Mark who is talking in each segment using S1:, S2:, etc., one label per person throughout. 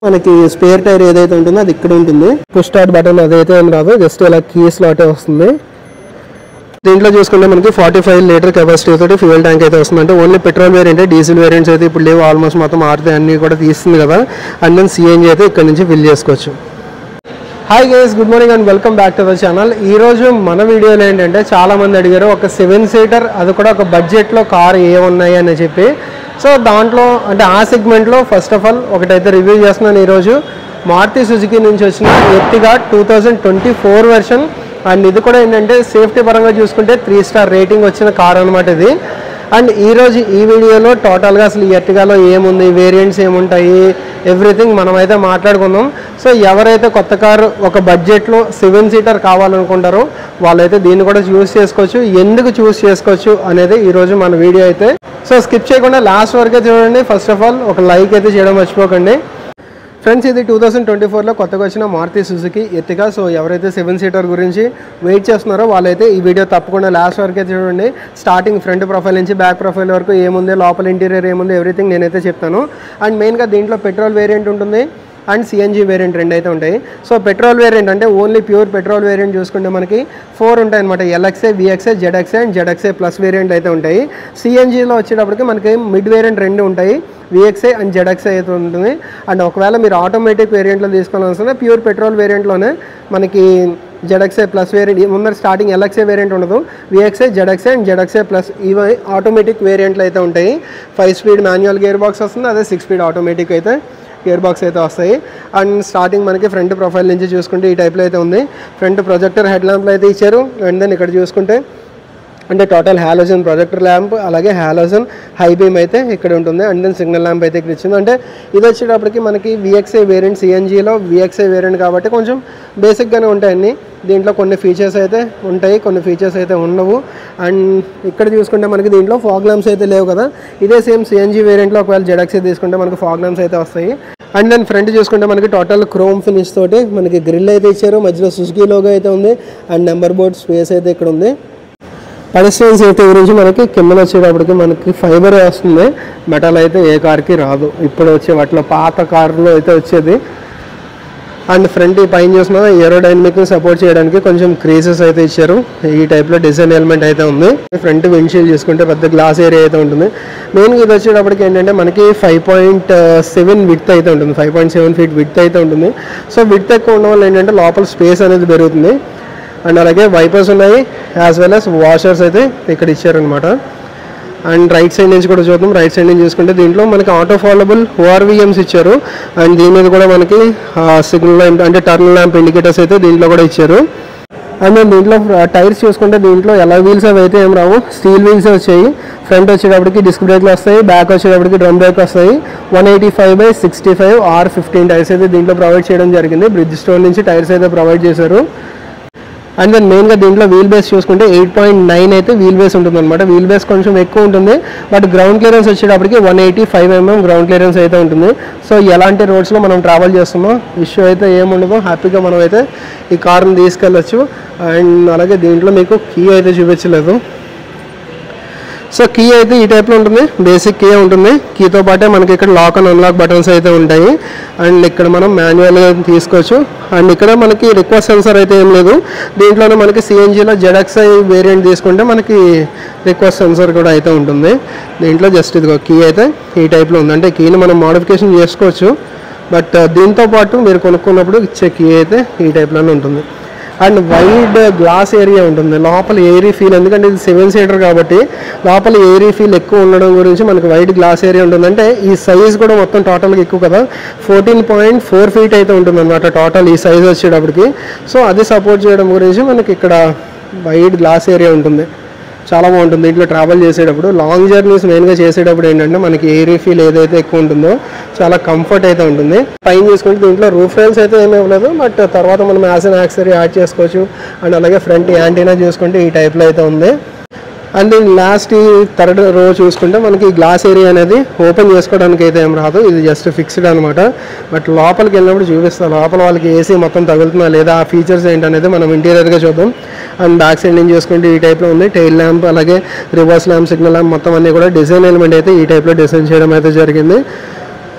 S1: మనకి spare tyre ఏదైతే ఉంటుందో అది ఇక్కడ ఉంటుంది. పుష్ స్టార్ట్ బటన్ అదైతే ఏం రాదు, జస్ట్ ఇలా కీ స్లాటే వస్తుంది. దీంట్లో చూసుకుంటే మనకి 45 లీటర్ కెపాసిటీ తోటి ఫ్యూయల్ ట్యాంక్ అయితే వస్తుంది. అంటే only petrol variant, diesel variants అయితే ఇప్పుడు లేవు, ఆల్మోస్ట్ మొత్తం ఆర్తే అన్ని కూడా తీస్తుంది కదా. అండ్ దెన్ సిఎన్జీ అయితే ఇక్కడ నుంచి ఫిల్ చేసుకోవచ్చు. Hi guys, good morning and welcome back to the channel. ఈరోజు మన వీడియోలో ఏంటంటే చాలామంది అడిగారు ఒక 7 సీటర్, అది కూడా ఒక బడ్జెట్లో కార్ ఏమున్నాయి అని చెప్పి. సో దాంట్లో అంటే ఆ సెగ్మెంట్లో ఫస్ట్ ఆఫ్ ఆల్ ఒకటైతే రివ్యూ చేస్తున్నాను ఈరోజు. మారుతి సుజుకి నుంచి వచ్చిన ఎర్టిగా 2024 వెర్షన్. అండ్ ఇది కూడా ఏంటంటే సేఫ్టీ పరంగా చూసుకుంటే 3 స్టార్ రేటింగ్ వచ్చిన కార్ అనమాట ఇది. అండ్ ఈరోజు ఈ వీడియోలో టోటల్గా అసలు ఈ ఎర్టిగాలో ఏముంది, వేరియంట్స్ ఏముంటాయి, ఎవ్రీథింగ్ మనమైతే మాట్లాడుకుందాం. సో ఎవరైతే కొత్త కారు ఒక బడ్జెట్లో 7 సీటర్ కావాలనుకుంటారో వాళ్ళైతే దీన్ని కూడా చూస్ చేసుకోవచ్చు. ఎందుకు చూస్ చేసుకోవచ్చు అనేది ఈరోజు మన వీడియో అయితే. సో స్కిప్ చేయకుండా లాస్ట్ వరకే చూడండి. ఫస్ట్ ఆఫ్ ఆల్ ఒక లైక్ అయితే చేయడం మర్చిపోకండి ఫ్రెండ్స్. ఇది 2024లో కొత్తగా వచ్చిన మారుతి సుజుకి ఎర్టిగా. సో ఎవరైతే 7 సీటర్ గురించి వెయిట్ చేస్తున్నారో వాళ్ళైతే ఈ వీడియో తప్పకుండా లాస్ట్ వరకే చూడండి. స్టార్టింగ్ ఫ్రంట్ ప్రొఫైల్ నుంచి బ్యాక్ ప్రొఫైల్ వరకు ఏముంది, లోపల ఇంటీరియర్ ఏముంది, ఎవ్రీథింగ్ నేనైతే చెప్తాను. అండ్ మెయిన్గా దీంట్లో పెట్రోల్ వేరియంట్ ఉంటుంది అండ్ సిఎన్జీ వేరియంట్ రెండు అయితే ఉంటాయి. సో పెట్రోల్ వేరియంట్ అంటే ఓన్లీ ప్యూర్ పెట్రోల్ వేరియంట్ చూసుకుంటే మనకి 4 ఉంటాయి అనమాట. ఎల్ఎక్స్ఏ, VXA, ZXA and ZXA plus variant అయితే ఉంటాయి. సిఎన్జీలో వచ్చేటప్పటికి మనకి మిడ్ వేరియంట్ 2 ఉంటాయి, విఎక్స్ఏ అండ్ జెడ్ఎక్స్ఏ అయితే ఉంటుంది. అండ్ ఒకవేళ మీరు ఆటోమేటిక్ వేరియంట్లో తీసుకోవాల్సిన ప్యూర్ పెట్రోల్ వేరియంట్లోనే మనకి జెడ్ఎక్స్ఏ ప్లస్ వేరియంట్ ముందర స్టార్టింగ్ ఎల్ఎక్స్ఏ వేరియంట్ ఉండదు, VXA, ZXA and ZXA plus ఇవి ఆటోమేటిక్ వేరియంట్లు అయితే ఉంటాయి. 5 స్పీడ్ మాన్యువల్ గేర్ బాక్స్ వస్తుంది, అదే 6 స్పీడ్ ఆటోమేటిక్ అయితే గేర్ బాక్స్ అయితే వస్తాయి. అండ్ స్టార్టింగ్ మనకి ఫ్రంట్ ప్రొఫైల్ నుంచి చూసుకుంటే ఈ టైప్లో అయితే ఉంది. ఫ్రంట్ ప్రొజెక్టర్ హెడ్ ల్యాంప్లు అయితే ఇచ్చారు. అండ్ దెన్ ఇక్కడ చూసుకుంటే అంటే టోటల్ హాలోజన్ ప్రొజెక్టర్ ల్యాంప్, అలాగే హాలోజన్ హై బీమ్ అయితే ఇక్కడ ఉంటుంది. అండ్ దెన్ సిగ్నల్ ల్యాంప్ అయితే ఇక్కడ ఇచ్చింది. అంటే ఇది వచ్చేటప్పటికి మనకి విఎక్స్ఐ వేరియంట్, సిఎన్జీలో విఎక్స్ఐ వేరియంట్ కాబట్టి కొంచెం బేసిక్గానే ఉంటాయి అన్నీ. దీంట్లో కొన్ని ఫీచర్స్ అయితే ఉంటాయి, కొన్ని ఫీచర్స్ అయితే ఉండవు. అండ్ ఇక్కడ చూసుకుంటే మనకి దీంట్లో ఫాగ్ ల్యాంప్స్ అయితే లేవు కదా. ఇదే సేమ్ సిఎన్జీ వేరియంట్లో ఒకవేళ జెడ్ఎక్స్ఐ తీసుకుంటే మనకి ఫాగ్ ల్యాంప్స్ అయితే వస్తాయి. అండ్ దెన్ ఫ్రంట్ చూసుకుంటే మనకి టోటల్ క్రోమ్ ఫినిష్ తోటి మనకి గ్రిల్ అయితే ఇచ్చారు, మధ్యలో సుజుకి లోగో అయితే ఉంది అండ్ నెంబర్ బోర్డ్ స్పేస్ అయితే ఇక్కడ ఉంది. పెడెస్ట్రియన్ సేఫ్టీ గురించి మనకి కింద వచ్చేటప్పటికి మనకి ఫైబర్ వస్తుంది, మెటల్ అయితే ఏ కార్కి రాదు. ఇప్పుడు వచ్చే వాటిలో పాత కార్లో అయితే వచ్చేది. అండ్ ఫ్రంట్ ఈ పైన చూసిన ఏరోడైనమిక్ని సపోర్ట్ చేయడానికి కొంచెం క్రీజెస్ అయితే ఇచ్చారు. ఈ టైప్లో డిజైన్ ఎలిమెంట్ అయితే ఉంది. ఫ్రంట్ విండ్షీల్డ్ చూసుకుంటే పెద్ద గ్లాస్ ఏరియా అయితే ఉంటుంది. మెయిన్గా ఇది వచ్చేటప్పటికి ఏంటంటే మనకి 5.7 విడ్త్ అయితే ఉంటుంది, 5.7 ఫీట్ విడ్త్ అయితే ఉంటుంది. సో విడ్త్ ఎక్కువ ఉండడం వల్ల ఏంటంటే లోపల స్పేస్ అనేది పెరుగుతుంది. అండ్ అలాగే వైపర్స్ ఉన్నాయి, యాజ్ వెల్ యాజ్ వాషర్స్ అయితే ఇక్కడ ఇచ్చారనమాట. అండ్ రైట్ సైడ్ నుంచి కూడా చూద్దాం. రైట్ సైడ్ నుంచి చూసుకుంటే దీంట్లో మనకి ఆటో ఫాలబుల్ ఓఆర్విఎమ్స్ ఇచ్చారు. అండ్ దీని మీద కూడా మనకి సిగ్నల్ ల్యాంప్ అంటే టర్న్ ల్యాంప్ ఇండికేటర్స్ అయితే దీంట్లో కూడా ఇచ్చారు. అండ్ దీంట్లో టైర్స్ చూసుకుంటే దీంట్లో ఎలా వీల్స్ అవి అయితే ఏం రావు, స్టీల్ వీల్స్ వచ్చాయి. ఫ్రంట్ వచ్చేటప్పటికి డిస్క్ బ్రేక్లు వస్తాయి, బ్యాక్ వచ్చేటప్పటికి డ్రమ్ బ్రేక్ వస్తాయి. 185/65 R15 టైర్స్ అయితే దీంట్లో ప్రొవైడ్ చేయడం జరిగింది. బ్రిడ్జ్ స్టోన్ నుంచి టైర్స్ అయితే ప్రొవైడ్ చేశారు. అండ్ దెన్ మెయిన్గా దీంట్లో వీల్ బేస్ చూసుకుంటే 8.9 అయితే వీల్ బేస్ ఉంటుంది అనమాట. వీల్ బేస్ కొంచెం ఎక్కువ ఉంటుంది, బట్ గ్రౌండ్ క్లియరెన్స్ వచ్చేటప్పటికి 185 mm గ్రౌండ్ క్లియరెన్స్ అయితే ఉంటుంది. సో ఎలాంటి రోడ్స్లో మనం ట్రావెల్ చేస్తున్నాం ఇష్యూ అయితే ఏముండదు, హ్యాపీగా మనం అయితే ఈ కార్ని తీసుకెళ్ళచ్చు. అండ్ అలాగే దీంట్లో మీకు కీ అయితే చూపించలేదు. సో కీ అయితే ఈ టైప్లో ఉంటుంది, బేసిక్ కీ ఉంటుంది. కీతో పాటే మనకి ఇక్కడ లాక్ అండ్ అన్లాక్ బటన్స్ అయితే ఉంటాయి. అండ్ ఇక్కడ మనం మాన్యువల్గా తీసుకోవచ్చు. అండ్ ఇక్కడ మనకి రిక్వెస్ట్ సెన్సర్ అయితే ఏం లేదు. దీంట్లోనే మనకి సిఎన్జీలో జెడ్ఎక్స్ఐ వేరియంట్ తీసుకుంటే మనకి రిక్వెస్ట్ సెన్సర్ కూడా అయితే ఉంటుంది. దీంట్లో జస్ట్ ఇదిగో కీ అయితే ఈ టైప్లో ఉంది. అంటే కీని మనం మోడిఫికేషన్ చేసుకోవచ్చు, బట్ దీంతో పాటు మీరు కొనుక్కున్నప్పుడు ఇచ్చే కీ అయితే ఈ టైప్లోనే ఉంటుంది. అండ్ వైడ్ గ్లాస్ ఏరియా ఉంటుంది, లోపల ఎయిరీ ఫీల్, ఎందుకంటే ఇది 7 సీటర్ కాబట్టి లోపల ఎయిరీ ఫీల్ ఎక్కువ ఉండడం గురించి మనకి వైడ్ గ్లాస్ ఏరియా ఉంటుంది. అంటే ఈ సైజ్ కూడా మొత్తం టోటల్గా ఎక్కువ కదా, 14.4 ఫీట్ అయితే ఉంటుంది అనమాట టోటల్ ఈ సైజ్ వచ్చేటప్పటికి. సో అది సపోర్ట్ చేయడం గురించి మనకి ఇక్కడ వైడ్ గ్లాస్ ఏరియా ఉంటుంది, చాలా బాగుంటుంది. దీంట్లో ట్రావెల్ చేసేటప్పుడు లాంగ్ జర్నీస్ మెయిన్గా చేసేటప్పుడు ఏంటంటే మనకి ఎయిరీ ఫీల్ ఏదైతే ఎక్కువ ఉంటుందో చాలా కంఫర్ట్ అయితే ఉంటుంది. పైన చూసుకుంటే దీంట్లో రూఫ్ రైల్స్ అయితే ఏమీ ఇవ్వలేదు, బట్ తర్వాత మనం యాజ్ అన్ యాక్సెసరీ యాడ్ చేసుకోవచ్చు. అండ్ అలాగే ఫ్రంట్ యాంటీనా చూసుకుంటే ఈ టైప్లో అయితే ఉంది. అండ్ దీని లాస్ట్ ఈ థర్డ్ రో చూసుకుంటే మనకి గ్లాస్ ఏరియా అనేది ఓపెన్ చేసుకోవడానికి అయితే ఏం రాదు, ఇది జస్ట్ ఫిక్స్డ్ అనమాట. బట్ లోపలికి వెళ్ళినప్పుడు చూపిస్తాను, లోపల వాళ్ళకి ఏసీ మొత్తం తగులుతుందా లేదా, ఆ ఫీచర్స్ ఏంటనేది మనం ఇంటీరియర్గా చూద్దాం. అండ్ బ్యాక్ సైడ్ నుంచి చూసుకుంటే ఈ టైప్లో ఉంది. టైల్ ల్యాంప్, అలాగే రివర్స్ ల్యాంప్, సిగ్నల్ ల్యాంప్ మొత్తం అన్నీ కూడా డిజైన్ ఎలిమెంట్ అయితే ఈ టైప్లో డిజైన్ చేయడం అయితే జరిగింది.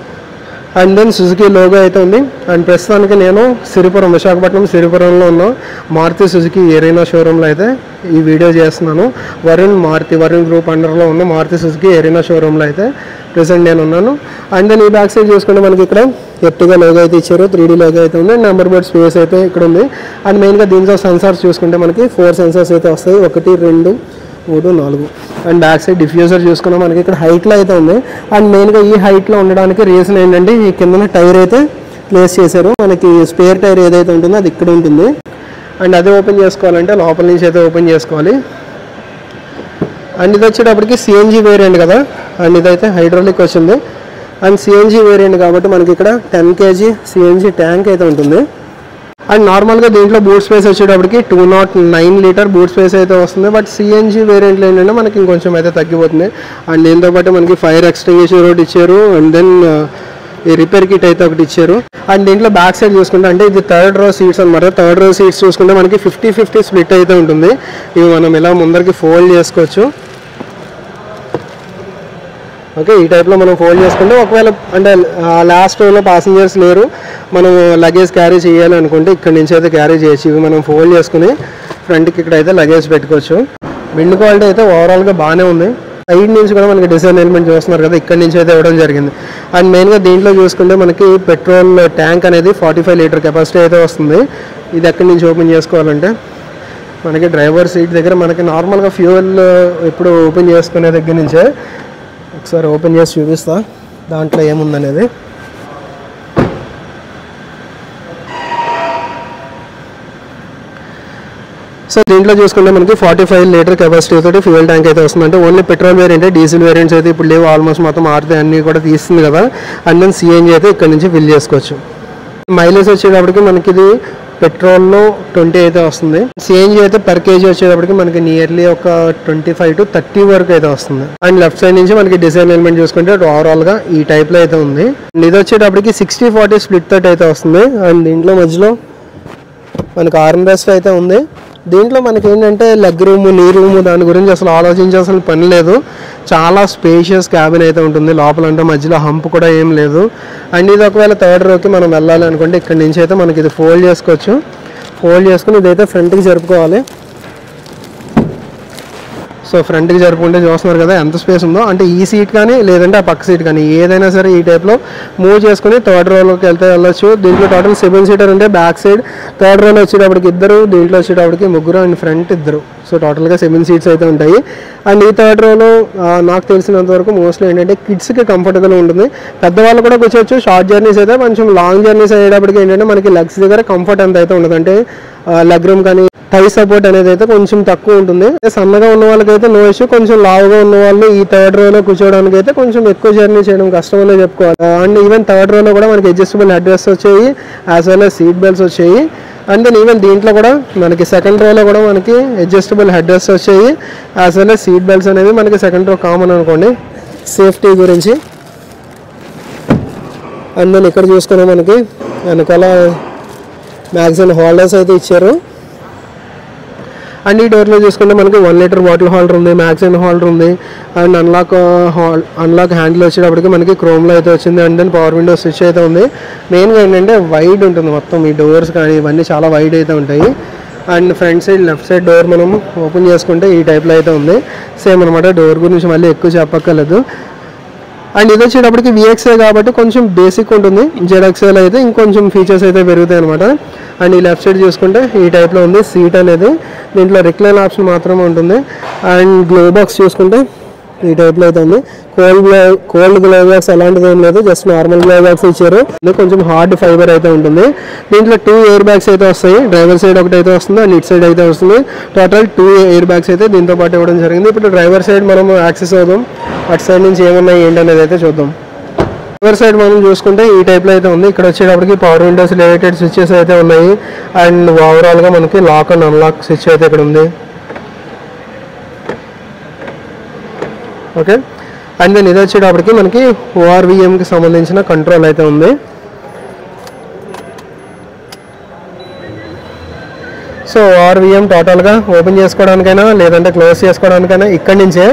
S1: అండ్ దెన్ సుజుకి లోగో అయితే ఉంది. అండ్ ప్రస్తుతానికి నేను సిరిపురం, విశాఖపట్నం సిరిపురంలో ఉన్న మారుతి సుజుకి ఎరీనా షోరూంలో అయితే ఈ వీడియో చేస్తున్నాను. వరుణ్ గ్రూప్ అండర్లో ఉన్న మారుతి సుజుకి ఎరీనా షోరూంలో అయితే ప్రెసెంట్ నేను ఉన్నాను. అండ్ దెన్ ఈ బ్యాక్ సైడ్ చూసుకుంటే మనకి ఇక్కడ ఎర్టిగా లోగో అయితే ఇచ్చారు, 3D లోగో అయితే ఉంది. నెంబర్ బోర్డ్ స్పేస్ అయితే ఇక్కడ ఉంది. అండ్ మెయిన్గా దీంట్లో సెన్సార్స్ చూసుకుంటే మనకి 4 సెన్సార్స్ అయితే వస్తాయి, 1 2 3 4. అండ్ బ్యాక్ సైడ్ డిఫ్యూజర్ చూసుకున్నాం మనకి ఇక్కడ హైట్లో అయితే ఉంది. అండ్ మెయిన్గా ఈ హైట్లో ఉండడానికి రీజన్ ఏంటంటే ఈ కింద టైర్ అయితే ప్లేస్ చేశారు. మనకి స్పేర్ టైర్ ఏదైతే ఉంటుందో అది ఇక్కడ ఉంటుంది. అండ్ అది ఓపెన్ చేసుకోవాలంటే లోపల నుంచి అయితే ఓపెన్ చేసుకోవాలి. అండ్ ఇది వచ్చేటప్పటికి సిఎన్జి వేరియంట్ కదా, అండ్ ఇదైతే హైడ్రాలిక్ వచ్చింది. అండ్ సిఎన్జి వేరియంట్ కాబట్టి మనకి ఇక్కడ 10 kg సిఎన్జి ట్యాంక్ అయితే ఉంటుంది. అండ్ నార్మల్గా దీంట్లో బూట్ స్పేస్ వచ్చేటప్పటికి 209 లీటర్ బూట్ స్పేస్ అయితే వస్తుంది. బట్ సిఎన్జి వేరియంట్లో ఏంటంటే మనకి ఇంకొంచెం అయితే తగ్గిపోతుంది. అండ్ దీంతో పాటు మనకి ఫైర్ ఎక్స్టింగ్విషర్ ఒకటి ఇచ్చారు. అండ్ దెన్ ఈ రిపేర్ కిట్ అయితే ఒకటి ఇచ్చారు. అండ్ దీంట్లో బ్యాక్ సైడ్ చూసుకుంటే అంటే ఇది 3rd row సీట్స్ అనమాట. 3rd row సీట్స్ చూసుకుంటే మనకి 50-50 స్ప్లిట్ అయితే ఉంటుంది. ఇవి మనం ఇలా ముందరికి ఫోల్డ్ చేసుకోవచ్చు. ఓకే, ఈ టైప్లో మనం ఫోల్డ్ చేసుకుంటే ఒకవేళ అంటే లాస్ట్ రోలో ప్యాసింజర్స్ లేరు, మనం లగేజ్ క్యారీ చేయాలి అనుకుంటే ఇక్కడ నుంచి అయితే క్యారీ చేయొచ్చు. ఇవి మనం ఫోల్డ్ చేసుకుని ఫ్రంట్కి ఇక్కడ అయితే లగేజ్ పెట్టుకోవచ్చు. బిల్డ్ క్వాలిటీ అయితే ఓవరాల్గా బాగానే ఉంది. సైడ్ నుంచి కూడా మనకి డిజైన్ ఎలిమెంట్ చూస్తున్నారు కదా, ఇక్కడ నుంచి అయితే ఇవ్వడం జరిగింది. అండ్ మెయిన్గా దీంట్లో చూసుకుంటే మనకి పెట్రోల్ ట్యాంక్ అనేది 45 లీటర్ కెపాసిటీ అయితే వస్తుంది. ఇది ఎక్కడి నుంచి ఓపెన్ చేసుకోవాలంటే మనకి డ్రైవర్ సీట్ దగ్గర మనకి నార్మల్గా ఫ్యూయల్ ఎప్పుడు ఓపెన్ చేసుకునే దగ్గర నుంచే ఒకసారి ఓపెన్ చేసి చూపిస్తా దాంట్లో ఏముందనేది. సో దీంట్లో చూసుకుంటే మనకి 45 లీటర్ కెపాసిటీ తోటి ఫ్యూయల్ ట్యాంక్ అయితే వస్తుంది. అంటే ఓన్లీ పెట్రోల్ వేరియంటే, డీజిల్ వేరియంట్స్ అయితే ఇప్పుడు లేవు, ఆల్మోస్ట్ మొత్తం ఆర్తే అన్నీ కూడా తీస్తుంది కదా. అండ్ దెన్ సిఎన్జి అయితే ఇక్కడ నుంచి ఫిల్ చేసుకోవచ్చు. మైలేజ్ వచ్చేటప్పటికి మనకి ఇది పెట్రోల్లో 20 అయితే వస్తుంది. సిఎన్జి అయితే పర్ కేజీ వచ్చేటప్పటికి మనకి నియర్లీ ఒక 25 to 30 వరకు అయితే వస్తుంది. అండ్ లెఫ్ట్ సైడ్ నుంచి మనకి డిజైన్ ఎలిమెంట్ చూసుకుంటే ఓవరాల్గా ఈ టైప్లో అయితే ఉంది. ఇది వచ్చేటప్పటికి 60-40 స్ప్లిట్ తోటి అయితే వస్తుంది. అండ్ దీంట్లో మధ్యలో మనకి ఆర్మ్ రెస్ట్ అయితే ఉంది. దీంట్లో మనకి ఏంటంటే లెగ్ రూమ్, నీ రూమ్ దాని గురించి అసలు ఆలోచించాల్సిన పని లేదు. చాలా స్పేషియస్ క్యాబిన్ అయితే ఉంటుంది లోపల, అంటే మధ్యలో హంప్ కూడా ఏం లేదు. అండ్ ఇది ఒకవేళ 3rd rowకి మనం వెళ్ళాలి అనుకుంటే ఇక్కడ నుంచి అయితే మనకి ఇది ఫోల్డ్ చేసుకోవచ్చు. ఫోల్డ్ చేసుకుని ఇదైతే ఫ్రంట్కి జరుపుకోవాలి. సో ఫ్రంట్కి జరుపుకుంటే చూస్తున్నారు కదా ఎంత స్పేస్ ఉందో. అంటే ఈ సీట్ కానీ లేదంటే ఆ పక్క సీట్ కానీ ఏదైనా సరే ఈ టైప్లో మూవ్ చేసుకుని 3rd rowలోకి వెళ్ళొచ్చు. దీంట్లో టోటల్ 7 సీటర్ ఉంటే బ్యాక్ సైడ్ 3rd rowలో వచ్చేటప్పటికి 2, దీంట్లో వచ్చేటప్పటికి 3 అండ్ ఫ్రంట్ 2. సో టోటల్గా 7 సీట్స్ అయితే ఉంటాయి. అండ్ ఈ 3rd rowలో నాకు తెలిసినంత వరకు మోస్ట్లీ ఏంటంటే కిడ్స్కి కంఫర్టబుల్ ఉంటుంది. పెద్దవాళ్ళు కూడా కూర్చోవచ్చు. షార్ట్ జర్నీస్ అయితే కొంచెం లాంగ్ జర్నీస్ అయ్యేటప్పటికి ఏంటంటే మనకి లెగ్స్ దగ్గర కంఫర్ట్ అంత అయితే ఉండదు. అంటే లెగ్ రూమ్ కానీ థై సపోర్ట్ అనేది అయితే కొంచెం తక్కువ ఉంటుంది. సన్నగా ఉన్న వాళ్ళకైతే నో ఇష్యూ, కొంచెం లావుగా ఉన్న వాళ్ళు ఈ 3rd rowలో కూర్చోవడానికి అయితే కొంచెం ఎక్కువ జర్నీ చేయడం కష్టం అనే చెప్పుకోవాలి. అండ్ ఈవెన్ 3rd rowలో కూడా మనకి అడ్జస్టబుల్ హెడ్ రెస్ట్ వచ్చాయి, as well as seat belts వచ్చాయి. అండ్ దెన్ ఈవెన్ దీంట్లో కూడా మనకి 2nd rowలో కూడా మనకి అడ్జస్టబుల్ హెడ్ రెస్ట్ వచ్చాయి, as well as seat belts అనేవి మనకి 2nd row కామన్ అనుకోండి సేఫ్టీ గురించి. అండ్ దెన్ ఇక్కడ చూసుకునే మనకి వెనకాల మ్యాగ్జిన్ హోల్డర్స్ అయితే ఇచ్చారు. అండ్ ఈ డోర్లో చూసుకుంటే మనకి 1 లీటర్ బాటిల్ హోల్డర్ ఉంది, మ్యాగ్జిన్ హోల్డర్ ఉంది. అండ్ అన్లాక్ హ్యాండిల్ వచ్చేటప్పటికి మనకి క్రోమ్లో అయితే వచ్చింది. And then power window switch అయితే ఉంది. మెయిన్గా ఏంటంటే వైడ్ ఉంటుంది మొత్తం, ఈ డోర్స్ కానీ ఇవన్నీ చాలా వైడ్ అయితే ఉంటాయి. And front side left side door మనం ఓపెన్ చేసుకుంటే ఈ టైప్లో అయితే ఉంది. సేమ్ అనమాట, డోర్ గురించి మళ్ళీ ఎక్కువ చెప్పక్కర్లేదు. అండ్ ఇది వచ్చేటప్పటికి VXA కాబట్టి కొంచెం బేసిక్ ఉంటుంది. ZXL అయితే ఇంకొంచెం ఫీచర్స్ అయితే పెరుగుతాయి అనమాట. అండ్ ఈ లెఫ్ట్ సైడ్ చూసుకుంటే ఈ టైప్లో ఉంది సీట్ అనేది. దీంట్లో రిక్లైన్ ఆప్షన్ మాత్రమే ఉంటుంది. అండ్ గ్లో బాక్స్ చూసుకుంటే ఈ టైప్లో అయితే ఉంది. కోల్డ్ గ్లో బాక్స్ అలాంటిది ఏం లేదు, జస్ట్ నార్మల్ గ్లో బాక్స్ ఇచ్చారు. కొంచెం హార్డ్ ఫైబర్ అయితే ఉంటుంది. దీంట్లో 2 ఎయిర్ బ్యాగ్స్ అయితే వస్తాయి. డ్రైవర్ సైడ్ ఒకటి అయితే వస్తుంది, అండ్ ఇట్ సైడ్ అయితే వస్తుంది. టోటల్ 2 ఎయిర్ బ్యాగ్స్ అయితే దీంతో పాటు ఇవ్వడం జరిగింది. ఇప్పుడు డ్రైవర్ సైడ్ మనం యాక్సెస్ అవుదాం, అటు సైడ్ నుంచి ఏమున్నాయి ఏంటనేది అయితే చూద్దాం. డ్రైవర్ సైడ్ మనం చూసుకుంటే ఈ టైప్లో అయితే ఉంది. ఇక్కడ వచ్చేటప్పటికి పవర్ విండోస్ రిలేటెడ్ స్విచెస్ అయితే ఉన్నాయి. అండ్ ఓవరాల్గా మనకి లాక్ అండ్ అన్లాక్ స్విచ్ అయితే ఇక్కడ ఉంది. ఓకే, అండ్ దెన్ ఇది వచ్చేటప్పటికి మనకి ORVMకి సంబంధించిన కంట్రోల్ అయితే ఉంది. సో ఆర్వీఎం టోటల్గా ఓపెన్ చేసుకోవడానికైనా లేదంటే క్లోజ్ చేసుకోవడానికైనా ఇక్కడి నుంచే.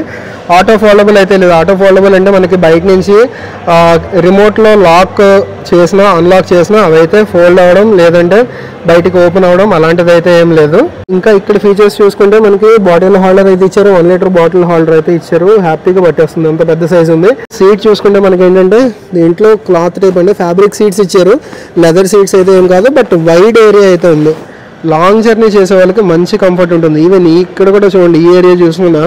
S1: ఆటో ఫోల్డబుల్ అయితే లేదు. ఆటో ఫోల్డబుల్ అంటే మనకి బయట నుంచి రిమోట్లో లాక్ చేసినా అన్లాక్ చేసినా అవైతే ఫోల్డ్ అవ్వడం లేదంటే బయటికి ఓపెన్ అవ్వడం అలాంటిది అయితే ఏం లేదు. ఇంకా ఇక్కడ ఫీచర్స్ చూసుకుంటే మనకి బాటిల్ హోల్డర్ అయితే ఇచ్చారు. 1 లీటర్ బాటిల్ హోల్డర్ అయితే ఇచ్చారు. హ్యాపీగా పట్టేస్తుంది, అంత పెద్ద సైజ్ ఉంది. సీట్ చూసుకుంటే మనకి ఏంటంటే దీంట్లో క్లాత్ టైప్ అంటే ఫ్యాబ్రిక్ సీట్స్ ఇచ్చారు. లెదర్ సీట్స్ అయితే ఏం కాదు, బట్ వైడ్ ఏరియా అయితే ఉంది. లాంగ్ జర్నీ చేసే వాళ్ళకి మంచి కంఫర్ట్ ఉంటుంది. ఈవెన్ ఇక్కడ కూడా చూడండి, ఈ ఏరియా చూసుకున్నా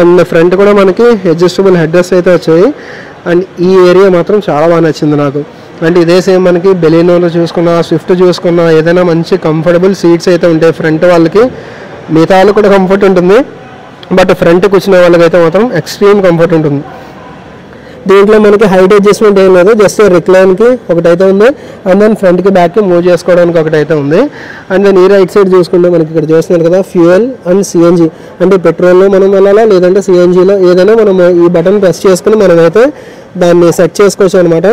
S1: అండ్ ఫ్రంట్ కూడా మనకి అడ్జస్టబుల్ హెడ్ రెస్ట్ అయితే వచ్చాయి. అండ్ ఈ ఏరియా మాత్రం చాలా బాగా నచ్చింది నాకు. అంటే ఇదే సేమ్ మనకి బెలినోలో చూసుకున్నా, స్విఫ్ట్ చూసుకున్నా ఏదైనా మంచి కంఫర్టబుల్ సీట్స్ అయితే ఉంటాయి ఫ్రంట్ వాళ్ళకి. మిగతా వాళ్ళకి కూడా కంఫర్ట్ ఉంటుంది, బట్ ఫ్రంట్ కూర్చునే వాళ్ళకైతే మాత్రం ఎక్స్ట్రీమ్ కంఫర్ట్ ఉంటుంది. దీంట్లో మనకి హైట్ అడ్జస్ట్మెంట్ ఏం లేదు, జస్ట్ రిక్లైన్కి ఒకటైతే ఉంది అండ్ దెన్ ఫ్రంట్కి బ్యాక్కి మూవ్ చేసుకోవడానికి ఒకటైతే ఉంది. అండ్ దెన్ ఈ రైట్ సైడ్ చూసుకుంటే మనకి ఇక్కడ చూస్తున్నారు కదా ఫ్యూయల్ అండ్ సిఎన్జి, అంటే పెట్రోల్లో మనం వెళ్ళాలా లేదంటే సిఎన్జిలో ఏదైనా మనం ఈ బటన్ ప్రెస్ చేసుకుని మనమైతే దాన్ని సెట్ చేసుకోవచ్చు అనమాట.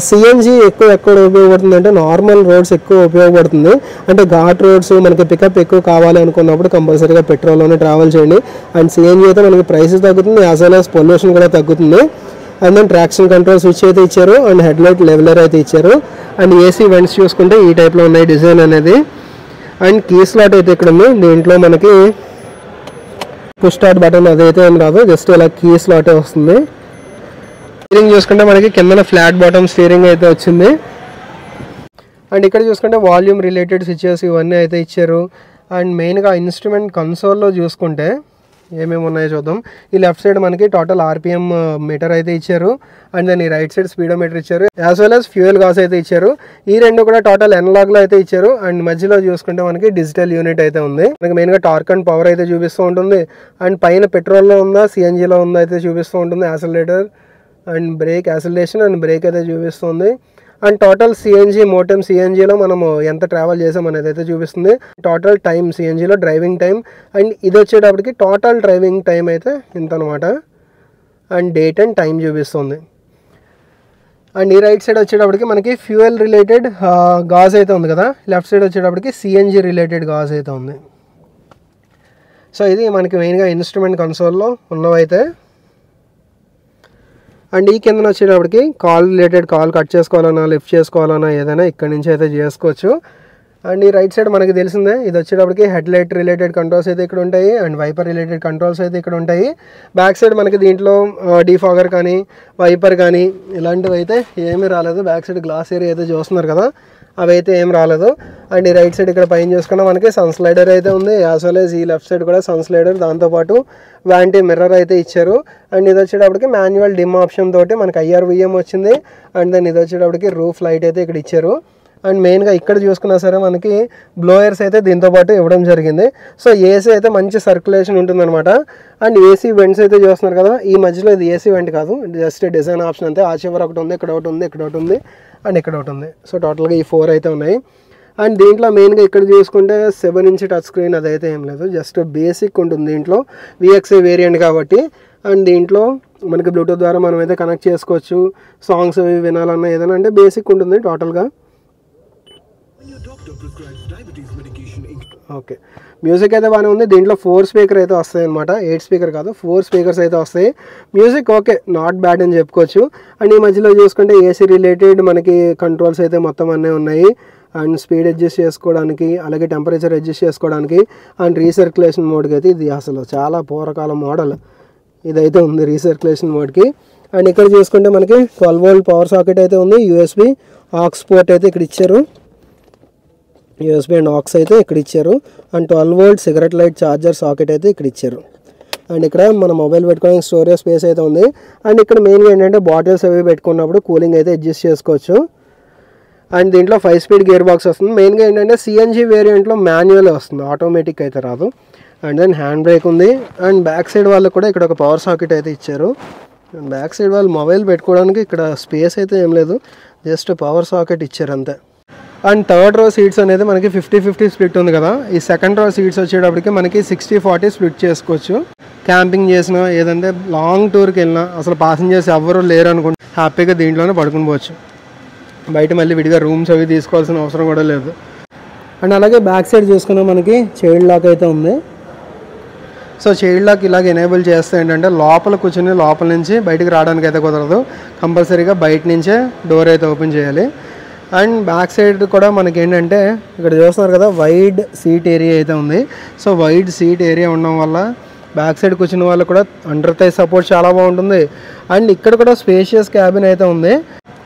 S1: సిఎన్జి ఎక్కువ ఎక్కడ ఉపయోగపడుతుంది అంటే నార్మల్ రోడ్స్ ఎక్కువ ఉపయోగపడుతుంది. అంటే ఘాట్ రోడ్స్ మనకి పికప్ ఎక్కువ కావాలి అనుకున్నప్పుడు కంపల్సరీగా పెట్రోల్లోనే ట్రావెల్ చేయండి. అండ్ సిఎన్జి అయితే మనకి ప్రైసెస్ తగ్గుతుంది, యాజ్ వెల్ యాజ్ పొల్యూషన్ కూడా తగ్గుతుంది. And then traction control switch అయితే ఇచ్చారు అండ్ హెడ్ లైట్ లెవెలర్ అయితే ఇచ్చారు. అండ్ ఏసీ వెంట్స్ చూసుకుంటే ఈ టైప్లో ఉన్నాయి డిజైన్ అనేది. అండ్ కీ స్లాట్ అయితే ఇక్కడ ఉంది. దీంట్లో మనకి పుష్ స్టార్ట్ బటన్ అదైతే ఏం రాదు, జస్ట్ ఇలా కీ స్లాటే వస్తుంది. స్టీరింగ్ చూసుకుంటే మనకి కింద ఫ్లాట్ బాటమ్ స్టీరింగ్ అయితే వచ్చింది. అండ్ ఇక్కడ చూసుకుంటే వాల్యూమ్ రిలేటెడ్ స్విచెస్ ఇవన్నీ అయితే ఇచ్చారు. అండ్ మెయిన్గా ఇన్స్ట్రుమెంట్ కన్సోల్లో చూసుకుంటే ఏమేమి ఉన్నాయో చూద్దాం. ఈ లెఫ్ట్ సైడ్ మనకి టోటల్ ఆర్పిఎం మీటర్ అయితే ఇచ్చారు. అండ్ దెన్ ఈ రైట్ సైడ్ స్పీడోమీటర్ ఇచ్చారు, as well as fuel gauge అయితే ఇచ్చారు. ఈ రెండు కూడా టోటల్ ఎనలాగ్లో అయితే ఇచ్చారు. అండ్ మధ్యలో చూసుకుంటే మనకి డిజిటల్ యూనిట్ అయితే ఉంది. మనకి మెయిన్గా టార్క్ అండ్ పవర్ అయితే చూపిస్తూ ఉంటుంది. అండ్ పైన పెట్రోల్లో ఉందా సిఎన్జిలో ఉందా అయితే చూపిస్తూ ఉంటుంది. Accelerator and brake, acceleration and brake అయితే చూపిస్తుంది. అండ్ టోటల్ సిఎన్జి మోటమ్ సిఎన్జిలో మనము ఎంత ట్రావెల్ చేసాం అనేది అయితే చూపిస్తుంది. టోటల్ టైం సిఎన్జిలో డ్రైవింగ్ టైం. అండ్ ఇది వచ్చేటప్పటికి టోటల్ డ్రైవింగ్ టైం అయితే ఇంత అనమాట. అండ్ డేట్ అండ్ టైం చూపిస్తుంది. అండ్ ఈ రైట్ సైడ్ వచ్చేటప్పటికి మనకి ఫ్యూయల్ రిలేటెడ్ గాజ్ అయితే ఉంది కదా, లెఫ్ట్ సైడ్ వచ్చేటప్పటికి సిఎన్జి రిలేటెడ్ గాజ్ అయితే ఉంది. సో ఇది మనకి మెయిన్గా ఇన్స్ట్రుమెంట్ కన్సోల్లో ఉన్నవైతే. అండ్ ఈ కింద వచ్చేటప్పటికి కాల్ రిలేటెడ్, కాల్ కట్ చేసుకోవాలన్నా లిఫ్ట్ చేసుకోవాలన్నా ఏదైనా ఇక్కడి నుంచి అయితే చేసుకోవచ్చు. అండ్ ఈ రైట్ సైడ్ మనకి తెలిసిందే, ఇది వచ్చేటప్పటికి హెడ్ లైట్ రిలేటెడ్ కంట్రోల్స్ అయితే ఇక్కడ ఉంటాయి. అండ్ వైపర్ రిలేటెడ్ కంట్రోల్స్ అయితే ఇక్కడ ఉంటాయి. బ్యాక్ సైడ్ మనకి దీంట్లో డీఫాగర్ కానీ వైపర్ కానీ ఇలాంటివి అయితే ఏమీ రాలేదు. బ్యాక్ సైడ్ గ్లాస్ ఏరియా అయితే చూస్తున్నారు కదా, అవి అయితే ఏం రాలేదు. అండ్ ఈ రైట్ సైడ్ ఇక్కడ పైన చూసుకున్నా మనకి సన్ స్లైడర్ అయితే ఉంది, యాజ్ వెల్ యాజ్ ఈ లెఫ్ట్ సైడ్ కూడా సన్ స్లైడర్, దాంతోపాటు వ్యాంటీ మిర్రర్ అయితే ఇచ్చారు. అండ్ ఇది వచ్చేటప్పటికి మాన్యువల్ డిమ్ ఆప్షన్ తోటి మనకి IRVM వచ్చింది. అండ్ దెన్ ఇది వచ్చేటప్పటికి రూఫ్ లైట్ అయితే ఇక్కడ ఇచ్చారు. అండ్ మెయిన్గా ఇక్కడ చూసుకున్నా సరే మనకి బ్లోయర్స్ అయితే దీంతోపాటు ఇవ్వడం జరిగింది. సో ఏసీ అయితే మంచి సర్క్యులేషన్ ఉంటుందన్నమాట. అండ్ ఏసీ వెంట్స్ అయితే చూస్తున్నారు కదా, ఈ మధ్యలో ఇది ఏసీ వెంట్ కాదు, జస్ట్ డిజైన్ ఆప్షన్ అంతే. ఆ చివర ఒకటి ఉంది, ఇక్కడ ఒకటి ఉంది, ఇక్కడ ఒకటి ఉంది అండ్ ఇక్కడ ఒకటి ఉంది. సో టోటల్గా ఈ 4 అయితే ఉన్నాయి. అండ్ దీంట్లో మెయిన్గా ఇక్కడ చూసుకుంటే 7 ఇంచ్ టచ్ స్క్రీన్ అదైతే ఏం లేదు, జస్ట్ బేసిక్ ఉంటుంది దీంట్లో, VXA వేరియంట్ కాబట్టి. అండ్ దీంట్లో మనకి బ్లూటూత్ ద్వారా మనం అయితే కనెక్ట్ చేసుకోవచ్చు, సాంగ్స్ అవి వినాలన్నా ఏదైనా, అంటే బేసిక్ ఉంటుంది టోటల్గా. ఓకే, మ్యూజిక్ అయితే బాగానే ఉంది. దీంట్లో 4 స్పీకర్ అయితే వస్తాయి అనమాట, 8 స్పీకర్ కాదు, 4 స్పీకర్స్ అయితే వస్తాయి. మ్యూజిక్ ఓకే, నాట్ బ్యాడ్ అని చెప్పుకోవచ్చు. అండ్ ఈ మధ్యలో చూసుకుంటే ఏసీ రిలేటెడ్ మనకి కంట్రోల్స్ అయితే మొత్తం అన్నీ ఉన్నాయి. అండ్ స్పీడ్ అడ్జస్ట్ చేసుకోవడానికి, అలాగే టెంపరేచర్ అడ్జస్ట్ చేసుకోవడానికి, అండ్ రీసర్క్యులేషన్ మోడ్కి అయితే ఇది అసలు చాలా పూర్వకాల మోడల్ ఇదైతే ఉంది రీసర్క్యులేషన్ మోడ్కి. అండ్ ఇక్కడ చూసుకుంటే మనకి 12 వోల్ట్ పవర్ సాకెట్ అయితే ఉంది, USB ఆక్స్ పోర్ట్ అయితే ఇక్కడ ఇచ్చారు, USB అండ్ ఆక్స్ అయితే ఇక్కడ ఇచ్చారు. And 12 volt cigarette light charger socket అయితే ఇక్కడ ఇచ్చారు. అండ్ ఇక్కడ మన మొబైల్ పెట్టుకోవడానికి స్టోరేజ్ స్పేస్ అయితే ఉంది. అండ్ ఇక్కడ మెయిన్గా ఏంటంటే బాటిల్స్ అవి పెట్టుకున్నప్పుడు కూలింగ్ అయితే అడ్జస్ట్ చేసుకోవచ్చు. అండ్ దీంట్లో 5 స్పీడ్ గేర్ బాక్స్ వస్తుంది. మెయిన్గా ఏంటంటే సిఎన్జి వేరియంట్లో మాన్యువల్ వస్తుంది, ఆటోమేటిక్ అయితే రాదు. అండ్ దెన్ హ్యాండ్ బ్రేక్ ఉంది. అండ్ బ్యాక్ సైడ్ వాళ్ళకి కూడా ఇక్కడ ఒక పవర్ సాకెట్ అయితే ఇచ్చారు. అండ్ బ్యాక్ సైడ్ వాళ్ళు మొబైల్ పెట్టుకోవడానికి ఇక్కడ స్పేస్ అయితే ఏం లేదు, జస్ట్ పవర్ సాకెట్ ఇచ్చారు అంతే. అండ్ థర్డ్ రో సీట్స్ అనేది మనకి 50-50 స్ప్లిట్ ఉంది కదా, ఈ సెకండ్ రో సీట్స్ వచ్చేటప్పటికి మనకి 60-40 స్ప్లిట్ చేసుకోవచ్చు. క్యాంపింగ్ చేసినా ఏదంటే లాంగ్ టూర్కి వెళ్ళినా అసలు ప్యాసింజర్స్ ఎవరు లేరు అనుకుంటే హ్యాపీగా దీంట్లోనే పడుకుని పోవచ్చు. బయట మళ్ళీ విడిగా రూమ్స్ అవి తీసుకోవాల్సిన అవసరం కూడా లేదు. అండ్ అలాగే బ్యాక్ సైడ్ చూసుకున్నా మనకి చైల్డ్ లాక్ అయితే ఉంది. సో చైల్డ్ లాక్ ఇలాగ ఎనేబుల్ చేస్తే ఏంటంటే లోపల కూర్చొని లోపల నుంచి బయటికి రావడానికి అయితే కుదరదు, కంపల్సరీగా బయట నుంచే డోర్ అయితే ఓపెన్ చేయాలి. అండ్ బ్యాక్ సైడ్ కూడా మనకి ఏంటంటే ఇక్కడ చూస్తున్నారు కదా వైడ్ సీట్ ఏరియా అయితే ఉంది. సో వైడ్ సీట్ ఏరియా ఉండడం వల్ల బ్యాక్ సైడ్ కూర్చున్న వాళ్ళు కూడా అండర్ థై సపోర్ట్ చాలా బాగుంటుంది. అండ్ ఇక్కడ కూడా స్పేషియస్ క్యాబిన్ అయితే ఉంది.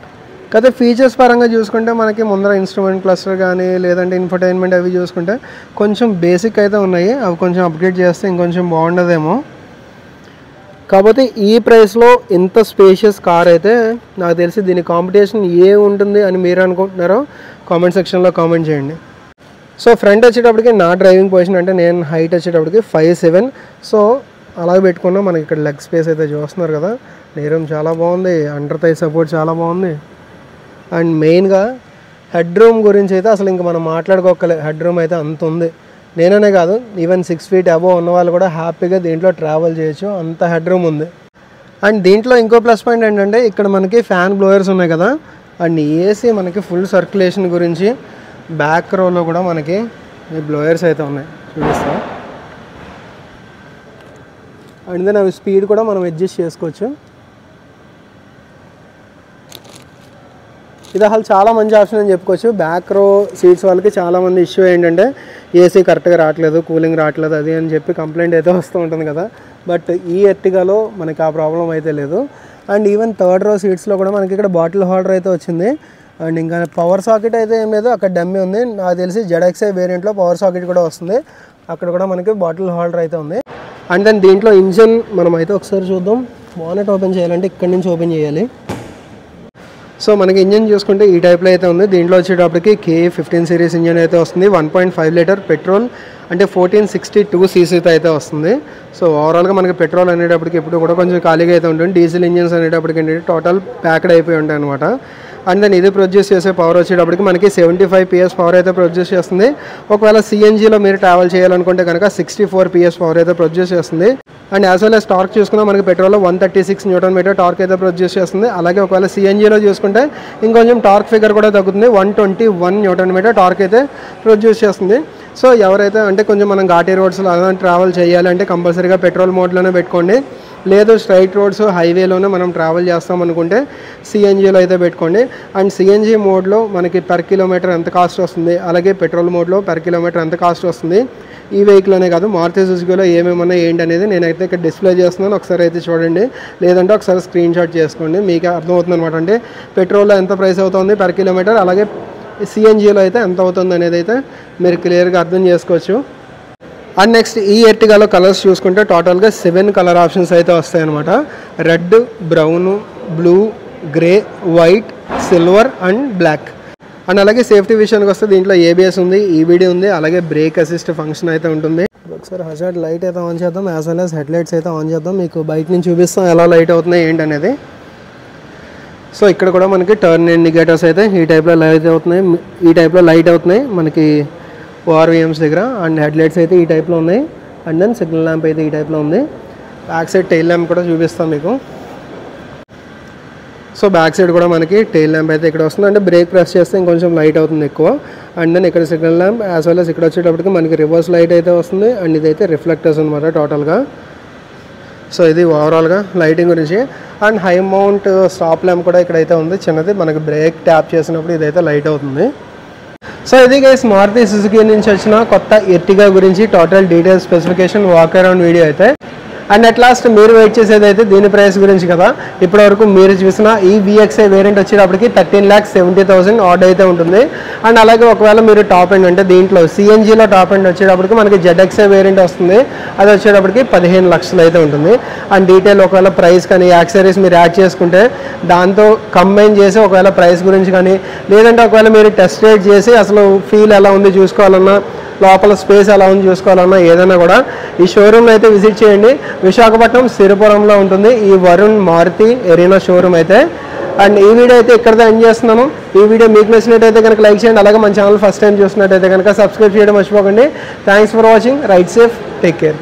S1: కాకపోతే ఫీచర్స్ పరంగా చూసుకుంటే మనకి ముందర ఇన్స్ట్రుమెంట్ క్లస్టర్ కానీ లేదంటే ఇన్ఫర్టైన్మెంట్ అవి చూసుకుంటే కొంచెం బేసిక్ అయితే ఉన్నాయి, అవి కొంచెం అప్గ్రేడ్ చేస్తే ఇంకొంచెం బాగుండదేమో. కాకపోతే ఈ ప్రైస్లో ఇంత స్పేషియస్ కార్ అయితే నాకు తెలిసి దీని కాంపిటీషన్ ఏ ఉంటుంది అని మీరు అనుకుంటున్నారో కామెంట్ సెక్షన్లో కామెంట్ చేయండి. సో ఫ్రంట్ వచ్చేటప్పటికి నా డ్రైవింగ్ పొజిషన్ అంటే నేను హైట్ వచ్చేటప్పటికి 5'7", సో అలాగే పెట్టుకున్నా. మనకి ఇక్కడ లెగ్ స్పేస్ అయితే చూస్తున్నారు కదా, నేరం చాలా బాగుంది, అండర్ థై సపోర్ట్ చాలా బాగుంది. అండ్ మెయిన్గా హెడ్ రూమ్ గురించి అయితే అసలు ఇంక మనం మాట్లాడుకోకలే, హెడ్ రూమ్ అయితే అంత ఉంది. నేననే కాదు, ఈవెన్ 6 feet అబోవ్ ఉన్న వాళ్ళు కూడా హ్యాపీగా దీంట్లో ట్రావెల్ చేయొచ్చు, అంత హెడ్ రూమ్ ఉంది. అండ్ దీంట్లో ఇంకో ప్లస్ పాయింట్ ఏంటంటే ఇక్కడ మనకి ఫ్యాన్ బ్లోయర్స్ ఉన్నాయి కదా, అండ్ ఏసీ మనకి ఫుల్ సర్క్యులేషన్ గురించి బ్యాక్ రోలో కూడా మనకి ఈ బ్లోయర్స్ అయితే ఉన్నాయి, చూపిస్తాం. అండ్ దెన్ అవి స్పీడ్ కూడా మనం అడ్జస్ట్ చేసుకోవచ్చు. ఇది అసలు చాలా మంచి ఆప్షన్ అని చెప్పుకోవచ్చు. బ్యాక్ రో సీట్స్ వాళ్ళకి చాలామంది ఇష్యూ ఏంటంటే ఏసీ కరెక్ట్గా రావట్లేదు, కూలింగ్ రావట్లేదు అది అని చెప్పి కంప్లైంట్ అయితే వస్తూ ఉంటుంది కదా. బట్ ఈ ఎర్టిగాలో మనకి ఆ ప్రాబ్లం అయితే లేదు. అండ్ ఈవెన్ థర్డ్ రో సీట్స్లో కూడా మనకి ఇక్కడ బాటిల్ హోల్డర్ అయితే వచ్చింది. అండ్ ఇంకా పవర్ సాకెట్ అయితే ఏం లేదు, అక్కడ డమ్మీ ఉంది. నాకు తెలిసి ZXi వేరియంట్లో పవర్ సాకెట్ కూడా వస్తుంది, అక్కడ కూడా మనకి బాటిల్ హోల్డర్ అయితే ఉంది. అండ్ దెన్ దీంట్లో ఇంజన్ మనం అయితే ఒకసారి చూద్దాం. బానెట్ ఓపెన్ చేయాలంటే ఇక్కడ నుంచి ఓపెన్ చేయాలి. సో మనకి ఇంజన్ చూసుకుంటే ఈ టైప్లో అయితే ఉంది. దీంట్లో వచ్చేటప్పటికి K15 సిరీస్ ఇంజన్ అయితే వస్తుంది, 1.5 లీటర్ పెట్రోల్ అంటే 1462 cc అయితే వస్తుంది. సో ఓవరాల్గా మనకి పెట్రోల్ అనేటప్పటికి ఎప్పుడు కూడా కొంచెం ఖాళీగా అయితే ఉంటుంది. డీజిల్ ఇంజన్స్ అనేటప్పటికి ఏంటంటే టోటల్ ప్యాక్డ్ అయిపోయి ఉంటాయి అనమాట. అండ్ దెన్ ఇది ప్రొడ్యూస్ చేసే పవర్ వచ్చేటప్పటికి మనకి 75 PS పవర్ అయితే ప్రొడ్యూస్ చేస్తుంది. ఒకవేళ సిఎన్జీలో మీరు ట్రావెల్ చేయాలనుకుంటే కనుక 64 PS పవర్ అయితే ప్రొడ్యూస్ చేస్తుంది. And as well as torque చూసుకున్నా మనకి పెట్రోల్లో 136 Nm టార్క్ అయితే ప్రొడ్యూస్ చేస్తుంది. అలాగే ఒకవేళ సిఎన్జీలో చూసుకుంటే ఇంకొంచెం టార్క్ ఫిగర్ కూడా తగ్గుతుంది, 121 Nm టార్క్ అయితే ప్రొడ్యూస్ చేస్తుంది. సో ఎవరైతే అంటే కొంచెం మనం ఘాటీ రోడ్స్లో అలా ట్రావెల్ చేయాలి అంటే కంపల్సరీగా పెట్రోల్ మోడ్లోనే పెట్టుకోండి. లేదు స్ట్రైట్ రోడ్స్ హైవేలోనే మనం ట్రావెల్ చేస్తాం అనుకుంటే సిఎన్జీలో అయితే పెట్టుకోండి. అండ్ సిఎన్జీ మోడ్లో మనకి పర్ కిలోమీటర్ ఎంత కాస్ట్ వస్తుంది, అలాగే పెట్రోల్ మోడ్లో పర్ కిలోమీటర్ ఎంత కాస్ట్ వస్తుంది, ఈ వెహికల్ అనే కాదు మారుతి సుజుకిలో ఏమేమన్నా ఏంటి అనేది నేనైతే ఇక్కడ డిస్ప్లే చేస్తున్నాను, ఒకసారి అయితే చూడండి. లేదంటే ఒకసారి స్క్రీన్ షాట్ చేసుకోండి, మీకు అర్థమవుతుంది అనమాట. అంటే పెట్రోల్లో ఎంత ప్రైస్ అవుతుంది పర్ కిలోమీటర్, అలాగే సిఎన్జీలో అయితే ఎంత అవుతుంది అనేది అయితే మీరు క్లియర్గా అర్థం చేసుకోవచ్చు. అండ్ నెక్స్ట్ ఈ ఎర్టిగాలో కలర్స్ చూసుకుంటే టోటల్గా 7 కలర్ ఆప్షన్స్ అయితే వస్తాయన్నమాట. Red, brown, blue, grey, white, silver and black. And అలాగే సేఫ్టీ విషయానికి వస్తే దీంట్లో ABS ఉంది, EBD ఉంది, అలాగే బ్రేక్ అసిస్ట్ ఫంక్షన్ అయితే ఉంటుంది. ఒకసారి హజార్డ్ లైట్ అయితే ఆన్ చేద్దాం, as well as head lights అయితే ఆన్ చేద్దాం. మీకు బయట నుంచి చూపిస్తాం ఎలా లైట్ అవుతున్నాయి ఏంటి అనేది. సో ఇక్కడ కూడా మనకి టర్న్ ఇండికేటర్స్ అయితే ఈ టైప్లో లైట్ అవుతున్నాయి మనకి ORVMs దగ్గర. అండ్ హెడ్ లైట్స్ అయితే ఈ టైప్లో ఉన్నాయి. అండ్ దెన్ సిగ్నల్ ల్యాంప్ అయితే ఈ టైప్లో ఉంది. బ్యాక్ సైడ్ టైల్ ల్యాంప్ కూడా చూపిస్తాం మీకు. సో బ్యాక్ సైడ్ కూడా మనకి టైల్ ల్యాంప్ అయితే ఇక్కడ వస్తుంది, అంటే బ్రేక్ ప్రెస్ చేస్తే ఇంకొంచెం లైట్ అవుతుంది ఎక్కువ. అండ్ దెన్ ఇక్కడ signal lamp as well as ఇక్కడ వచ్చేటప్పటికి మనకి రివర్స్ లైట్ అయితే వస్తుంది. అండ్ ఇదైతే రిఫ్లెక్టర్స్ అనమాట టోటల్గా. సో ఇది ఓవరాల్గా లైటింగ్ గురించి. And high mount stop lamp కూడా ఇక్కడైతే ఉంది చిన్నది, మనకి బ్రేక్ ట్యాప్ చేసినప్పుడు ఇదైతే లైట్ అవుతుంది. సో ఇది గైస్ మారుతి సుజుకి నుంచి వచ్చిన కొత్త ఎర్టిగా గురించి total detail specification walk around video అయితే. అండ్ అట్ లాస్ట్ మీరు వెయిట్ చేసేది అయితే దీని ప్రైస్ గురించి కదా. ఇప్పటివరకు మీరు చూసిన ఈ VXi వేరియంట్ వచ్చేటప్పటికి 13,70,000 ఆర్డ్ అయితే ఉంటుంది. అండ్ అలాగే ఒకవేళ మీరు టాప్ ఎండ్ అంటే దీంట్లో సిఎన్జీలో టాప్ ఎండ్ వచ్చేటప్పటికి మనకి ZXi వేరియంట్ వస్తుంది, అది వచ్చేటప్పటికి 15 లక్షలు అయితే ఉంటుంది. అండ్ డీటెయిల్ ఒకవేళ ప్రైస్ కానీ యాక్సరీస్ మీరు యాడ్ చేసుకుంటే దాంతో కంబైన్ చేసి ఒకవేళ ప్రైస్ గురించి కానీ లేదంటే ఒకవేళ మీరు టెస్ట్ రైడ్ చేసి అసలు ఫీల్ ఎలా ఉంది చూసుకోవాలన్నా, లోపల స్పేస్ ఎలా ఉంది చూసుకోవాలన్నా ఏదైనా కూడా ఈ షోరూమ్లో అయితే విజిట్ చేయండి. విశాఖపట్నం సిరిపురంలో ఉంటుంది ఈ వరుణ్ మారుతి ఎరీనా షోరూమ్ అయితే. అండ్ ఈ వీడియో అయితే ఇక్కడితో ఎండ్ చేస్తున్నాను. ఈ వీడియో మీకు నచ్చినట్టయితే కనుక లైక్ చేయండి, అలాగే మన ఛానల్ ఫస్ట్ టైం చూసినట్టయితే కనుక సబ్స్క్రైబ్ చేయడం మర్చిపోకండి. Thanks for watching. Right safe, take care.